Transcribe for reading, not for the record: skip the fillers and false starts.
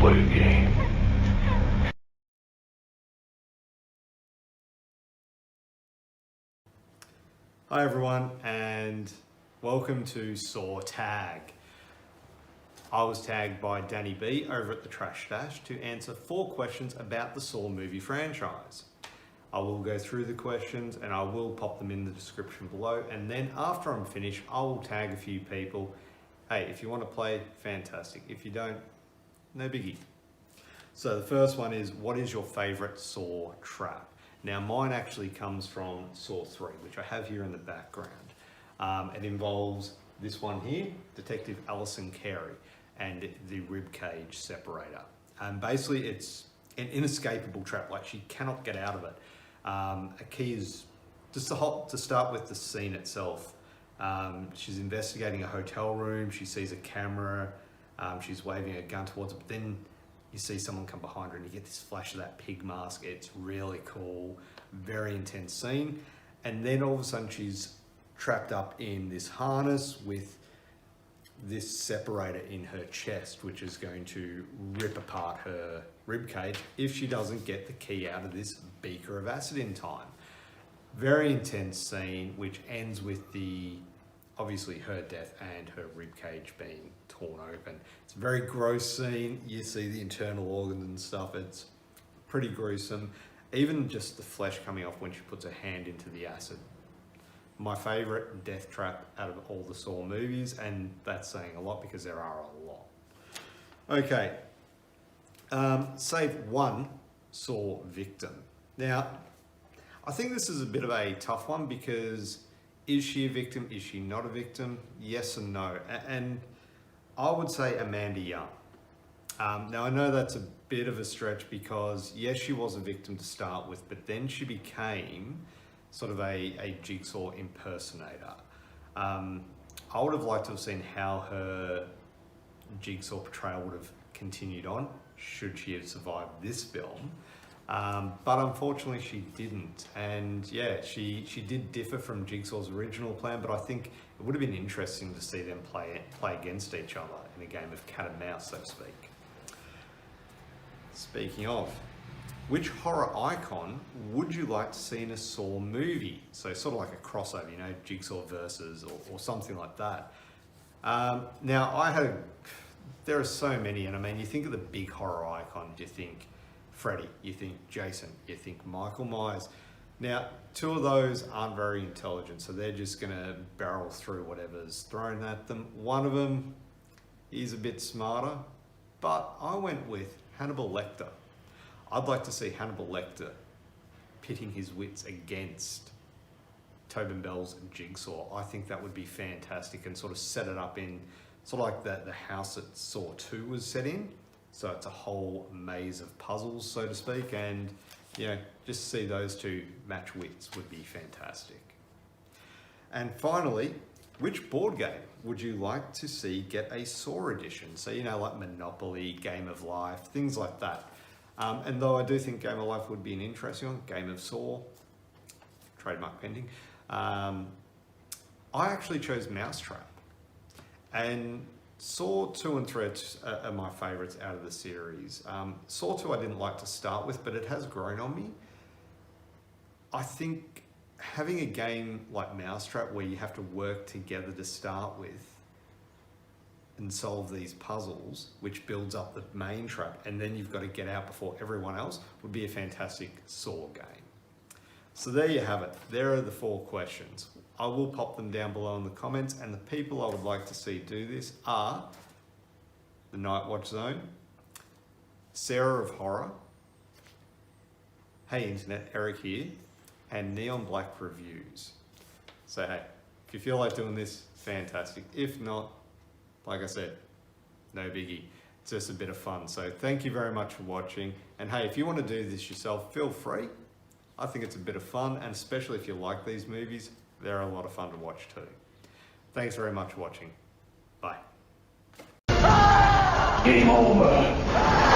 play a game. Hi everyone, and welcome to Saw Tag. I was tagged by DannyB over at the Trash Stash to answer 4 questions about the Saw movie franchise. I will go through the questions and I will pop them in the description below, and then after I'm finished I will tag a few people. Hey, if you want to play, fantastic. If you don't, no biggie. So the first one is, what is your favourite Saw trap? Now mine actually comes from Saw 3, which I have here in the background. It involves this one here, Detective Alison Carey, and the ribcage separator. And basically it's an inescapable trap, like she cannot get out of it. A key is just to start with the scene itself. She's investigating a hotel room, she sees a camera, she's waving a gun towards it, but then you see someone come behind her and you get this flash of that pig mask. It's really cool, very intense scene. And then all of a sudden she's trapped up in this harness with this separator in her chest, which is going to rip apart her ribcage if she doesn't get the key out of this beaker of acid in time. Very intense scene, which ends with obviously her death and her ribcage being torn open. It's a very gross scene. You see the internal organs and stuff. It's pretty gruesome. Even just the flesh coming off when she puts her hand into the acid. My favorite death trap out of all the Saw movies, and that's saying a lot because there are a lot. Okay, save one Saw victim. Now, I think this is a bit of a tough one because is she a victim? Is she not a victim? Yes and no. And I would say Amanda Young. Now I know that's a bit of a stretch because yes, she was a victim to start with, but then she became sort of a Jigsaw impersonator. I would have liked to have seen how her Jigsaw portrayal would have continued on should she have survived this film. But unfortunately she didn't, and yeah, she did differ from Jigsaw's original plan, but I think it would have been interesting to see them play against each other in a game of cat and mouse, so to speak. Speaking of, which horror icon would you like to see in a Saw movie? So sort of like a crossover, you know, Jigsaw versus or something like that. Now there are so many, and I mean, you think of the big horror icons, you think Freddy, you think Jason, you think Michael Myers. Now, 2 of those aren't very intelligent, so they're just gonna barrel through whatever's thrown at them. One of them is a bit smarter, but I went with Hannibal Lecter. I'd like to see Hannibal Lecter pitting his wits against Tobin Bell's Jigsaw. I think that would be fantastic and sort of set it up in sort of like the house that Saw 2 was set in. So it's a whole maze of puzzles, so to speak, and you know, just see those 2 match wits would be fantastic. And finally, which board game would you like to see get a Saw edition? So, you know, like Monopoly, Game of Life, things like that. And though I do think Game of Life would be an interesting one, Game of Saw, trademark pending, I actually chose Mousetrap. And Saw 2 and 3 are my favourites out of the series. Saw 2 I didn't like to start with, but it has grown on me. I think having a game like Mousetrap where you have to work together to start with and solve these puzzles, which builds up the main trap, and then you've got to get out before everyone else, would be a fantastic Saw game. So there you have it. There are the 4 questions. I will pop them down below in the comments, and the people I would like to see do this are the Nightwatch Zone, Sarah of Horror, Hey Internet, Eric here, and Neon Black Reviews. So hey, if you feel like doing this, fantastic. If not, like I said, no biggie. It's just a bit of fun. So thank you very much for watching. And hey, if you want to do this yourself, feel free. I think it's a bit of fun, and especially if you like these movies, they're a lot of fun to watch too. Thanks very much for watching. Bye. Game over.